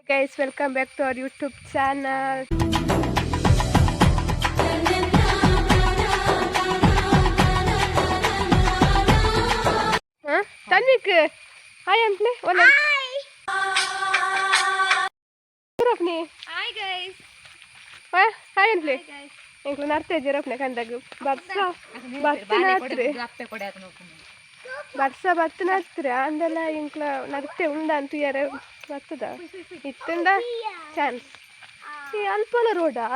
Guys, welcome back to our YouTube channel. Huh? Tanvik, hi Antle. Hi. Hi guys. Hi Antle. Hi guys. Enku narte jirapne kandagu. Barsa batnatre andela inkla narte unda antu yare battada. Ittunda chance. ಈ ಅಲ್ಪಲ ರೋಡಾ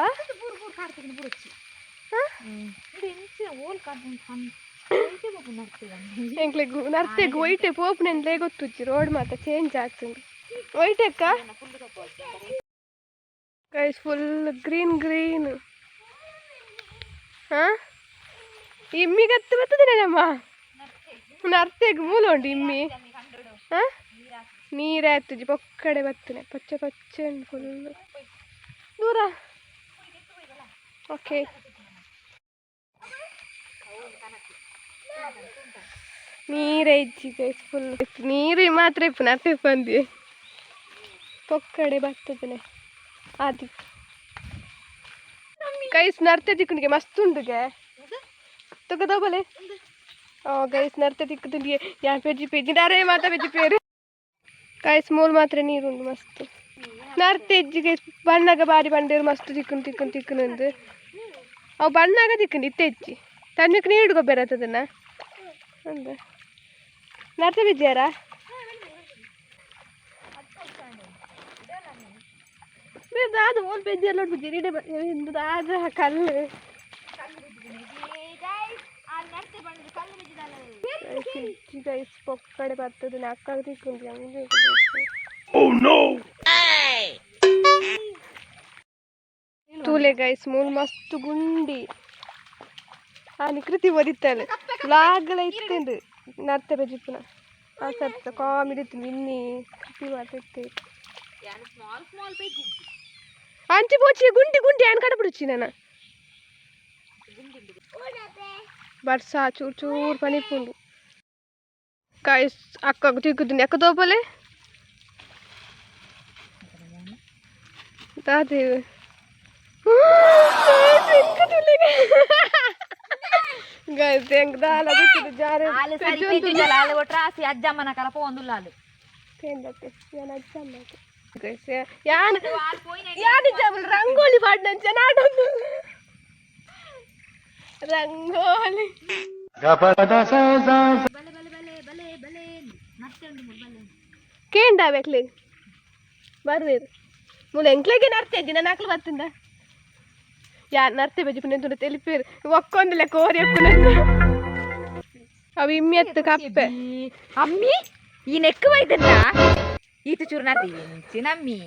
ಎಂಕ್ಲೆಗ್ ನರ್ತೆಗ್ ಒಯ್ಟೆ ಪೋಪುನೆಂದ್ಲೇ ಗೊತ್ತುಜ್ಜಿ road ಮಾತ change ಆಗ್ತುಂಡು ಒಯ್ಟೆಕ್ಕ guys full green ಹಾ ಇಮ್ಮಿಗತ್ತು ಬರ್ತದೆ ನಮ್ಮ ನರ್ತೆಗ್ ಮೂಲ ಉಂಡು ಇಮ್ಮಿ ಹಾ ನೀರಾಯ್ತುಜಿ ಪೊಕ್ಕಡೆ ಬರ್ತನೆ ಪಚ್ಚೆ ಉಂಡು ಫುಲ್ ದೂರ ಓಕೆ ನೀರೇ ಇಜ್ಜಿ ಗೈಸ್ ಫುಲ್ ನೀರು ಮಾತ್ರ ಇಪ್ಪು ನರ್ತೆ ಬಂದಿ ಪೊಕ್ಕಡೆ ಬರ್ತದನೆ ಆದಿ ಗೈಸ್ ನರ್ತೆ ತಿಕ್ಕನಿಗೆ ಮಸ್ತ್ ಉಂಡುಗೆ ತಗದೋಬಲೆ ಗೈಸ್ ನರ್ತೆ ತಿಕ್ಕುದಿಗೆ ಯಾ ಪೆಜ್ಜಿ ಡಾರೆ ಮಾತಾ ಪೆಜ್ಜಿ ಪೇರು ಗೈಸ್ ಮೂಲ ಮಾತ್ರ ನೀರುಂಡು ಮಸ್ತ್ ನರ್ತೆ ಇಜ್ಜಿಗೆ ಬಣ್ಣಗ ಬಾರಿ ಬಂಡೇರು ಮಸ್ತ್ ತಿಕ್ಕುಂಡು ಅವು ಬಣ್ಣಾಗ ತಿಕ್ಕಂಡು ಇತ್ತೆ ಇಜ್ಜಿ ತಣ್ಣಕ್ಕೆ ನೀರು ಗೊಬ್ಬರತ್ತದನ್ನ ಅಂದ ನರ್ತೆ ಬಿದ್ದಾರ ಅದು ಓಲ್ ಬೆಜ್ಜಿ ಎಲ್ಲ ಬಿದ್ದೀರಿ ಆದ ಕಲ್ಲು ಗೈಸ್ ಪೊಕ್ಕಡೆ ಬರ್ತದೆ ಅಕ್ಕ ತಿಕ್ಕೊಂಡು ತೂಲೆ ಗೈಸ್ ಮೂಲ ಮಸ್ತ್ ಗುಂಡಿ ಕೃತಿ ಒದಿತಾಳೆ ಲಾಗಲ ಇತ್ತಂಡು ನರ್ತೆ ಬೆಜಿಪ್ಪುನ ಸರ್ತ ಕಾಮಿಡಿ ಇತ್ತು ನಿನ್ನೆ ಕೃತಿ ಮಾಡ್ತಿತ್ತೆ ಅಂಚಿ ಪೋಚಿ ಗುಂಡಿ ಏನ್ ಕಡಬಿಡುಚ್ಚಿ ನಾನು ಬರ್ಸ ಚೂರ್ ಪನಿಪುಂಡು ಕಾಯ್ಸ್ ಅಕ್ಕ ತಿಕ್ಕುದು ಎಕ್ಕ ತೋಪಲೆ ದಾದೇವ್ ಗೈಸ್ ಹೆಂಗ್ ದಾಲ ಬಿಟ್ಟಿದ್ದು ಜಾರೆ ಅಜ್ಜಮ್ಮನ ಕಲಪ ಒಂದು ಲಾಲು ಕೇಂದ್ರಕ್ಕೆ ನಾನು ಅಜ್ಜಮ್ಮ ಗೈಸ್ ಯಾರು ಜಬಲ್ ರಂಗೋಲಿ ಪಾಡ್ನಂಚ ನಾಡೊಂದು ರಂಗೋಲಿ ಕೇಂಡಾಬೇಕ್ಲಿ ಬರ್ವೇರು ಮೂಲ ಎಂಕ್ಲೆಗೆ ನರ್ತೆ ಇದ್ದಿ ನಾನು ಹಾಕ್ಲು ಬರ್ತಿಂದ ಯಾ ನರ್ತೆ ಬಜ್ಜಿಪುನ ತೆಲಿಪೇರು ಒಕ್ಕೊಂದಿಲ್ಲ ಕೋರಿ ಅಪ್ಪನಂದು ಅವು ಇಮ್ಮಿ ಎತ್ತು ಕಪ್ಪೆ ಅಮ್ಮಿ ಈ ನೆಕ್ಕು ಬೈದಲ್ಲ ಈತ ಚೂರು ನರ್ತಿ ನಮ್ಮಿ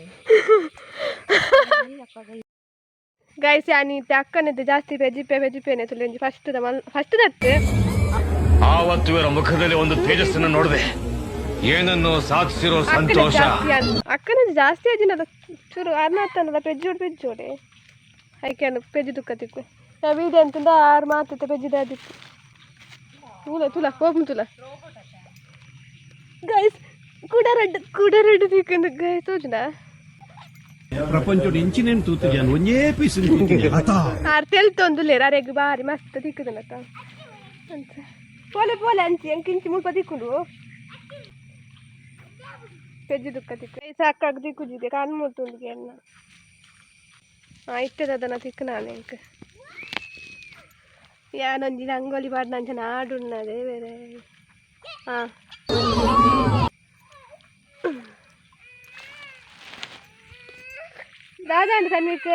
ಗೈಸ್ ಯಾನೀತೆ ಅಕ್ಕನಿದ್ದೆ ಜಾಸ್ತಿ ಬೆಜಿಪೇನೆ ತುಳಿ ಫಸ್ಟ್ ದತ್ತೆ ಆವತ್ತು ಇವರ ಮುಖದಲ್ಲಿ ಒಂದು ತೇಜಸ್ಸನ್ನು ನೋಡಿದೆ ಏನನ್ನು ಸಾಧಿಸಿರೋ ಸಂತೋಷ ಅಕ್ಕನಿದ್ದು ಜಾಸ್ತಿ ಅಜಿನದ ಚೂರು ಅರ್ನಾತನದ ಪೆಜ್ಜೋಡೆ ಆಯ್ಕೆನು ಪೆಜ್ಜಿ ತುಕ್ಕ ತಿಕ್ಕು ನಾ ವೀಡಿಯೋ ಅಂತಂದ 6 ಮಾತೈತೆ ಪೆಜ್ಜಿದಾದಿತ್ತು ತುಲ ಕೋಪಂ ತುಲ ಗೈಸ್ ಕುಡರಡ್ಡು ತಿಕ್ಕಂದು ಗೈಸ್ ತೋಜುನ ಪ್ರಪಂಚದ ಇಂಚಿನೇನು ತೂತಿದ್ಯಾನು ಒಂದೇ ಪೀಸ್ ಆರು ತೆಲ್ತೊಂದುಲೆ ಅರೆಗ್ ಬಾರಿ ಮಸ್ತ್ ತಿಕ್ಕದನಕ್ಕ ಅಂತ ಪೋಲೆ ಅಂಚಿ ಅಂಕಿಂಚಿ ಮುಲ್ಪ ತಿಕ್ಕುಡು ಪೆಜ್ಜಿ ತುಕ್ಕ ತಿಕ್ಕು ಸಾಕಾಗ ತಿಕ್ಕುಜಿದೆ ಕಣ್ಮುಟ್ಟುಂಡಿಗೆ ಎನ್ನ ಇಟ್ಟದನ್ನ ತಿಕ್ಕು ನಾನು ಎಂಕ ಯಾನೊಂಜಿ ರಂಗೋಲಿ ಪಾಡ್ ನಂಚ ನಾಡುನ್ನದೆ ಬೇರೆ ದಾದಾಂಡ್ ಸನ್ನಿಕ್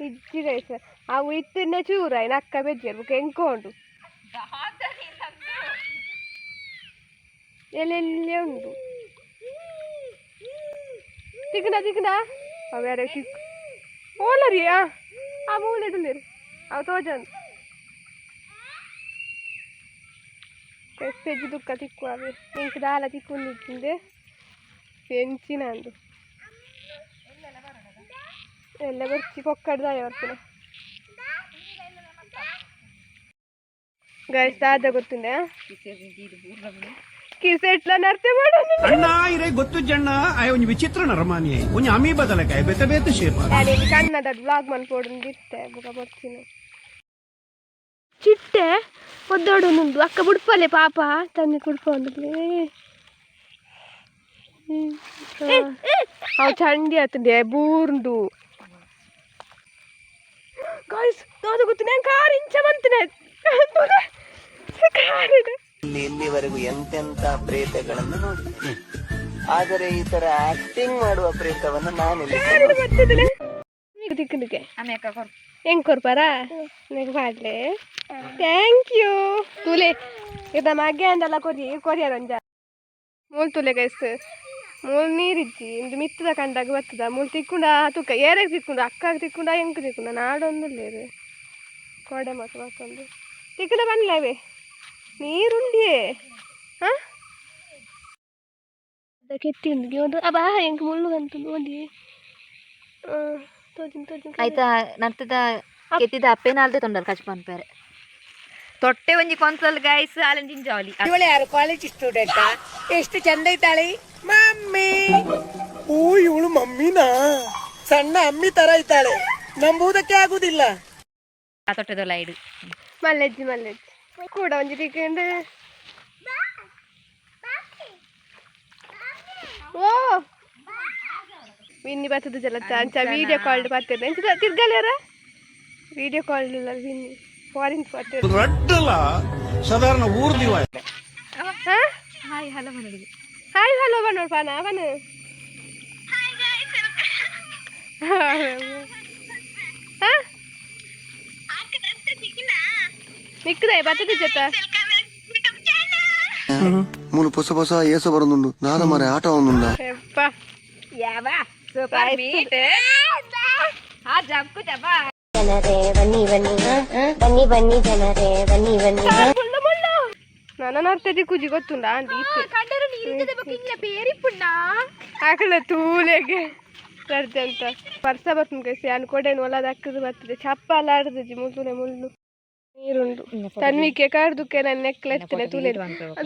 ಇಜ್ಜಿ ಗೈಸ್ ಅವು ಇತ್ತಿನ ಚೂರ ನಕ್ಕ ಬೆಜ್ಜರು ಎಂಕೊಂಡು ಎಲ್ಲೆಲ್ಲೇ ಉಂಟು ತಿಕ್ಕನ ಅವ್ಯಾರ ತಿಕ್ಕು ಓಲರಿ ಆ ಮೂಲೆದುಲ್ಲಿರು ಅವು ತೋಜಂದು ಪೆಜ್ಜಿ ದುಕ್ಕ ತಿಕ್ಕು ಅವೆ ಇಂಕ ದಾಲ ತಿಕ್ಕೊಂಡಿದ್ದೆ ಪೆಂಚಿನ ಅಂದು ಎಲ್ಲ ಬರ್ಚಿ ಪೊಕ್ಕಡ್ದಾಯ ಬರ್ತೀನಿ ಗೈಸ್ ದಾದ ಗೊತ್ತಿಂದೆ ಕಿಸೆಟ್ಲ ನರ್ತೆ ಮಾಡೋದು ಅಣ್ಣ ಇರೇ ಗೊತ್ತು ಜಣ್ಣ ಆಯ ಒಂಜಿ ವಿಚಿತ್ರ ನರಮಾನಿ ಒಂಜಿ ಅಮಿ ಬದಲಕಾಯ ಬೆತ್ತ ಬೇತ ಶೇಪ ನಾನೇನು ಕನ್ನಡ ಬ್ಲಾಗ್ ಮನ್ಪೋಡಿತ್ತೆ ಬುಗ ಬರ್ತೀನಿ ಚಿಟ್ಟೆ ಒದ್ದೋಡೊಂದು ಅಕ್ಕ ಬುಡ್ಪಲೆ ಪಾಪ ತನ್ನಿ ಕುಡ್ಪ ಒಂದ್ಲೇ ಅವು ಚಂಡಿ ಆತಂದೆ ಬೂರ್ಂಡು ಗಾಯ್ಸ್ ಅದು ಗೊತ್ತು ನಾನು ಕಾರ್ ಇಂಚ ಬಂತನೆ ಇಲ್ಲಿವರೆಗೂ ಎಂತೆಂತ ಪ್ರೇತಗಳನ್ನು ನೋಡಿದ್ದೇನೆ, ಆದರೆ ಈ ತರ ಆಕ್ಟಿಂಗ್ ಮಾಡುವ ಪ್ರೇತವನ್ನು ನಾನಿಲ್ಲಿ ದಿಕ್ಕನಿಗೆ ಆಮೇಕ ಕೊರ್ ಹೆಂಗ್ ಕೊರ್ಪಾರ ನನಗೆ ಮಾಡ್ಲೆ ಥ್ಯಾಂಕ್ ಯು ತುಲೆ ಇದು ಮಗೆ ಅಂದಲ್ಲ ಕೊರಿಯರಂಜ ಮೂಲ್ ತುಲೆ ಗೈಸ್ ಮೂಲ್ ನೀರಿಜ್ಜಿ ಇಂದು ಮಿತ್ತದ ಕಂಡಾಗ ಬರ್ತದ ಮೂಲ್ ತಿಕ್ಕೊಂಡ ತೂಕ ಏರಾಗ ತಿಕ್ಕೊಂಡು ಅಕ್ಕಾಗ ತಿಕ್ಕೊಂಡ ಹೆಂಗ್ ತಿಕ್ಕೊಂಡ ನಾಡೊಂದಿಲ್ಲ ಕೋಡೆ ಮಾತು ಮತ್ತೊಂದು ತಿಕ್ಕಡ ಬನ್ಲವೇ ನೀರುಂಡಿಯೇ ಹಾಂ ಅದಕ್ಕೆ ಎತ್ತಿಂದಿಗೆ ಒಂದು ಅಬ್ಬಾ ಹೆಂಗೆ ಮುಳ್ಳುಗಂತು ನೋಡಿ ಆಯ್ತಾ ನರ್ತದ ಕೆತ್ತಿದ ಅಪ್ಪೇನಾಲ್ದೆ ತೊಂಡಲ್ ಕಚ್ಪನ್ ಪೇರೆ ತೊಟ್ಟೆ ಒಂಜಿ ಕೊನ್ಸಲ್ ಗೈಸ್ ಆಲಂಜಿನ್ ಜಾಲಿ ಇವಳು ಯಾರು ಕಾಲೇಜ್ ಸ್ಟೂಡೆಂಟ್ ಎಷ್ಟು ಚಂದ ಇದ್ದಾಳೆ ಮಮ್ಮಿ ಓ ಇವಳು ಮಮ್ಮಿನಾ ಸಣ್ಣ ಅಮ್ಮಿ ತರ ಇದ್ದಾಳೆ ನಂಬುವುದಕ್ಕೆ ಆಗುದಿಲ್ಲ ಆ ತೊಟ್ಟೆದೊಲ್ಲ ಇಡು ಮಲ್ಲೆಜ್ಜಿ ಕೂಡ ಒಂಜಿ ತಿಕ್ಕೊಂಡು ಓ ವಿನ್ನಿ ಬರ್ತದ ಜಲತ್ತ ಅಂಚ ವಿಡಿಯೋ ಕಾಲ್ ಬರ್ತದೆ ಎಂಚ ತಿರ್ಗಲ್ಯಾರ ವಿಡಿಯೋ ಕಾಲ್ ಇಲ್ಲ ವಿನ್ನಿ ಫಾರಿನ್ ಬರ್ತದೆ ರಡ್ಡಲ ಸಾಧಾರಣ ಊರ್ ದಿವ ಹಾಯ್ ಹಲೋ ಮನೆಗೆ ಹಾಯ್ ಹಲೋ ಬನ್ನೋಡ್ ಪಾನ ಅವನು ನಿಕ್ಕದೆ ಬರ್ತದೆ ಜೊತೆ ಮೂಲು ಪೊಸ ಪೊಸ ಏಸ ಬರೋದುಂಡು ನಾದ ಮರೆ ಆಟ ಒಂದುಂಡ ಯಪ್ಪ ಯಾವ ಸೂಪರ್ ಮೀಟ್ ಆ ಜಂಕು ಜಬಾ ಜನರೇ ಬನ್ನಿ ಬನ್ನಿ ಬನ್ನಿ ಬನ್ನಿ ಜನರೇ ಬನ್ನಿ ಬನ್ನಿ ನನ್ನ ಅರ್ಥದಿ ಕುಜಿ ಗೊತ್ತುಂಡ ಅಂದಿ ಕಂಡರು ನೀರಿದ ಬಕ್ಕಿಂಗ್ಲ ಬೇರಿ ಪುಣ್ಣ ಹಾಕಲ ತೂಲೆಗೆ ಸರ್ಜೆ ಅಂತ ವರ್ಷ ಬರ್ತುಂಡು ಕೈಸಿ ಅನ್ ಕೊಡೆನು ಒಳದ ಹಾಕಿದ್ರು ಬರ್ತದೆ ಚಪ್ಪಲ ಆಡ್ದಜ್ಜಿ ಮುಳ್ಳು ನೀರುಂಡು ತನ್ವಿಕೆ ಕಾರ್ದುಕ್ಕೆ ನಾನು ನೆಕ್ಲೆಸ್ತೇನೆ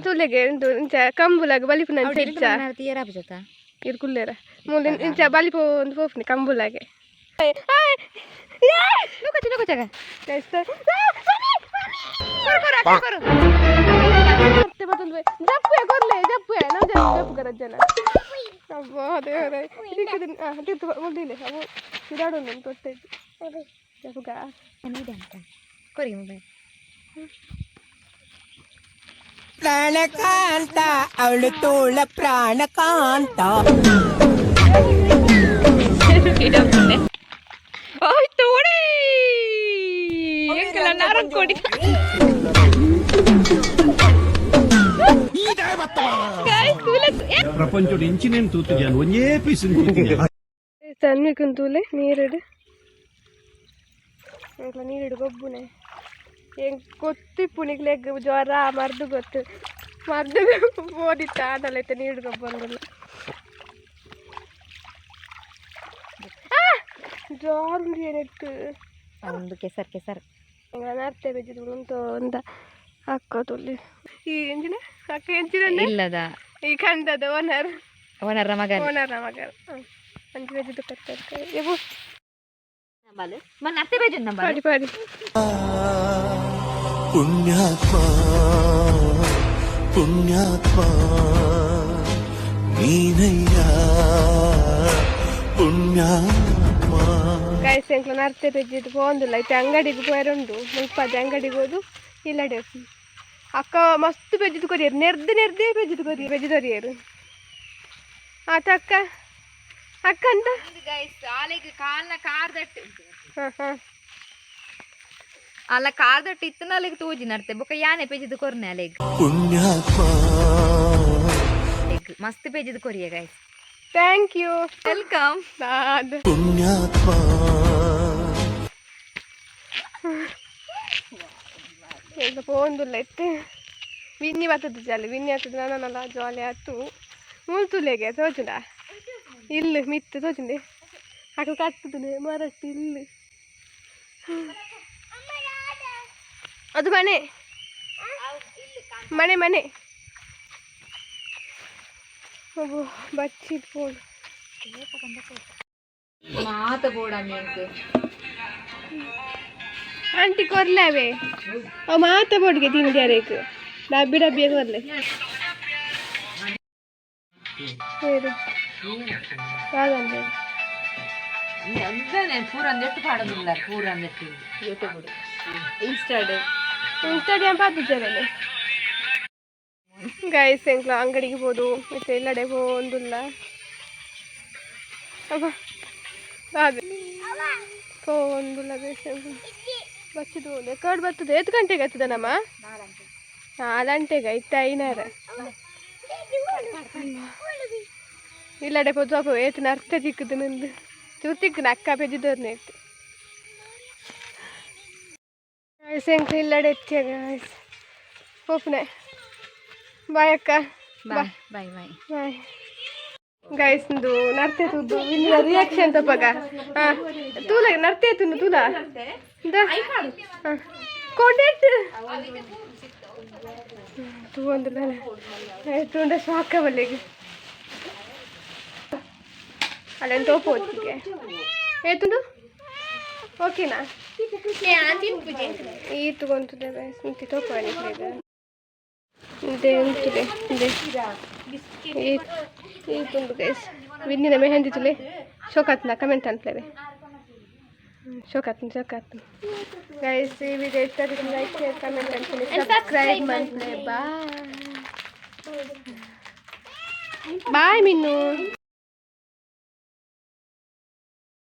ತುಲೆಗೆ ಉಂಟು ಇಂಚ ಕಂಬುಲಾಗ ಬಲಿಪು ನನ್ನ ಚಿಚ್ಚ ಇರ್ಕುಲ್ಲೇರ ಮೂಲ ಇಂಚ ಬಲಿಪು ಒಂದು ಪೋಪ್ನಿ ಕಂಬುಲಾಗೆ ಜಪ್ಪೆ ಕೊರ್ಲೆ ಜಪ್ಪೆ ನಾವು ಜಪ್ಪು ಗರಜ್ಜನ ಅಬ್ಬಾ ದೇವರೇ ಮುಳ್ಳಿಲ್ಲ ಅವು ಇದಾಡೊಂದು ತೊಟ್ಟೆ ಜಪ್ಪುಗ ಕೊರಿ ಮೊಬೈಲ್ ಪ್ರಾಣಕಾಂತ ಅವಳು ತೋಳ ಪ್ರಾಣಕಾಂತ ತೋಡಿ ಎಂಕಲ ನಾರಂ ಕೊಡಿ ಪ್ರಪಂಚದ ಇಂಚಿನೇನು ತೂತು ಜಾನ್ ಒಂದೇ ಪೀಸ್ ತನ್ವಿಕಂತೂಲೆ ನೀರಿಡು ನೀರಿಡು ಗೊಬ್ಬುನೆ ಹೆಂಗ್ ಗೊತ್ತಿಪ್ಪು ನಿಗ್ಲೆಗ್ ಜ್ವರ ಮರ್ದು ಗೊತ್ತು ಮರ್ದು ಓದಿತ್ತ ಆಡಲೈತೆ ನೀರು ಗೊಬ್ಬಂದಿಲ್ಲ ಜೋರುಂಡಿ ಏನಿತ್ತು ಒಂದು ಕೆಸರ್ ಅರ್ಥ ಬೆಜ್ಜಿದ್ರು ಉಂಟು ಅಂತ ಹಾಕೋತುಲ್ಲಿ ಈ ಎಂಜಿನ ಅಕ್ಕ ಎಂಜಿನ ಇಲ್ಲದ ಈ ಕಂಡದ ಓನರ್ ಮಗ ಅಂಜು ಬೆಜ್ಜಿದ್ದು ಕಟ್ತಾರೆ ಎಬು మన అత్తే బేజన్ నంబర్ పాడి పాడి పుణ్యాత్మా పుణ్యాత్మా ನೀನಯ್ಯ ಪುಣ್ಯಾತ್ಮಾ ಗೈಸ್ ಎಂಕ್ಲ ನರ್ತೆ ಬೆಜ್ಜಿದ್ದು ಹೋಂದಿಲ್ಲ ಐತೆ ಅಂಗಡಿಗೆ ಹೋಯರುಂಡು ಮುಲ್ಪದ ಅಂಗಡಿಗೆ ಹೋದು ಇಲ್ಲಡೆ ಅಕ್ಕ ಮಸ್ತ್ ಬೆಜ್ಜಿದ್ದು ಕೊರಿಯರು ನೆರ್ದೆ ಬೆಜ್ಜಿದೊರಿಯರು ಆತ ಅಕ್ಕ ಅಕ್ಕ ಅಂತ ಆಲೆಗೆ ಕಾಲ್ನ ಕಾರ್ದಟ್ಟು ಹಾಂ ಅಲ್ಲ ಕಾರ್ದಟ್ಟು ಇತ್ತನ ಅಲ್ಲಿಗೆ ತೂಜಿ ನಡ್ತೆ ಬೊಕ್ಕ ಯಾನೆ ಪೇಜಿದು ಕೊರ್ನೆ ಅಲೆಗ್ ಪುಣ್ಯಾತ್ಮಾ ಮಸ್ತ್ ಪೇಜಿದು ಕೊರಿಯ ಗೈಸ್ ಥ್ಯಾಂಕ್ ಯು ವೆಲ್ಕಮ್ ಪುಣ್ಯಾತ್ಮಾ ಎಲ್ಲ ಹೋಂದಿಲ್ಲ ಇತ್ತೆ ವಿನ್ನಿ ಬರ್ತದೆ ಜಾಲಿ ವಿನ್ನಿ ಆಗ್ತದೆ ನಾನಲ್ಲ ಜಾಲಿ ಆಯ್ತು ಮೂಲ್ತುಲೆಗೆ ತೋಚುಂಡ ಇಲ್ಲಿ ಮಿತ್ತು ತೋಚುಂಡೆ ಅక్కడ ಕಟ್ಟುತ್ತದೆ ಮರಟ್ಟು ಇಲ್ಲಿ ಅದು ಮನೆ ಅಬ್ಬೋ ಬಚ್ಚಿದ್ ಫೋನ್ ಮಾತ ಬೋಡಮ್ಮಿ ಅಂತೆ ಆಂಟಿ ಕೊರ್ಲಾವೆ ಅವ್ ಮಾತ ಬೋಡ್ಗೆ ತಿಂಡಿ ಅರೇಕ್ ಡಬ್ಬಿ ಡಬ್ಬಿ ಕೊರ್ಲೆ ಹೇಳು ಯಾವ್ದಂದ್ರೆ ಪೂರ ಅಂದೆಟ್ಟು ಪಾಡೋದಿಲ್ಲ ಪೂರ ಅಂದೆಟ್ಟು ಯೂಟ್ಯೂಬ್ ಇನ್ಸ್ಟಾಗ್ರಾಮ್ ಪಾತಿದ್ದೇನೆ ಗೈಸ್ ಎಂಕ್ಲ ಅಂಗಡಿಗೆ ಹೋದು ಮತ್ತೆ ಎಲ್ಲಡೆ ಹೋಂದಿಲ್ಲ ಅಬ್ಬ ಅದೇ ಹೋಂದಿಲ್ಲ ಗೈಸ್ ಬಚ್ಚಿದು ರೆಕಾರ್ಡ್ ಬರ್ತದೆ ಎಷ್ಟು ಗಂಟೆಗೆ ಆಗ್ತದೆ ನಮ್ಮ 4 ಗಂಟೆಗೆ ಇತ್ತ ಐನಾರ ಇಲ್ಲಡೆ ಪೋದು ಅಪ್ಪ ಏತು ನರ್ತ ಚಿಕ್ಕದು ನಂದು ಚೂತಿಕ್ಕನ ಅಕ್ಕ ಬೆಜ್ಜಿದವ್ರನ್ನ ಇತ್ತು ಗೈಸ್ ಎಂಕ್ಲ ಇಲ್ಲಡೆ ಎತ್ತಿಯ ಗೈಸ್ ಹೋಪ್ನೆ ಬಾಯ್ ಅಕ್ಕ ಬಾಯ್ ಬಾಯ್ ಬಾಯ್ ಬಾಯ್ ಗೈಸ್ ನರ್ತೆ ತುದ್ದು ಇನ್ನ ರಿಯಾಕ್ಷನ್ ತಪ್ಪಗ ತೂಲ ನರ್ತೆ ತುನ್ನು ತೂಲ ಕೋಡೆಟ್ ತೂ ಒಂದು ತುಂಡ ಸಾಕ ಬಲ್ಲಿಗೆ ಅಲ್ಲೊಂದು ತೋಪು ಹೊತ್ತಿಗೆ ಏತುಂಡು ಓಕೆನಾ ಈ ತಗೊಂತದೆ ಗೈಸ್ ಇಂತಿ ತೋಪು ಅನಿಸ್ಲಿದೆ ಇದೇ ಉಂಟುಲೆ ಇದೇ ಈ ತುಂಡು ಗೈಸ್ ವಿನ್ನಿನ ಮೆಹಂದಿ ತುಲೆ ಶೋಕಾತ್ನ ಕಮೆಂಟ್ ಅಂತಲೇ ಶೋಕಾತ್ನ ಗೈಸ್ ಈ ವಿಡಿಯೋ ಇಷ್ಟ ಆಗಿದ್ರೆ ಲೈಕ್ ಶೇರ್ ಕಮೆಂಟ್ ಅಂತಲೇ ಸಬ್ಸ್ಕ್ರೈಬ್ ಮಾಡ್ತಲೇ ಬಾಯ್ ಬಾಯ್ ಮಿನ್ನು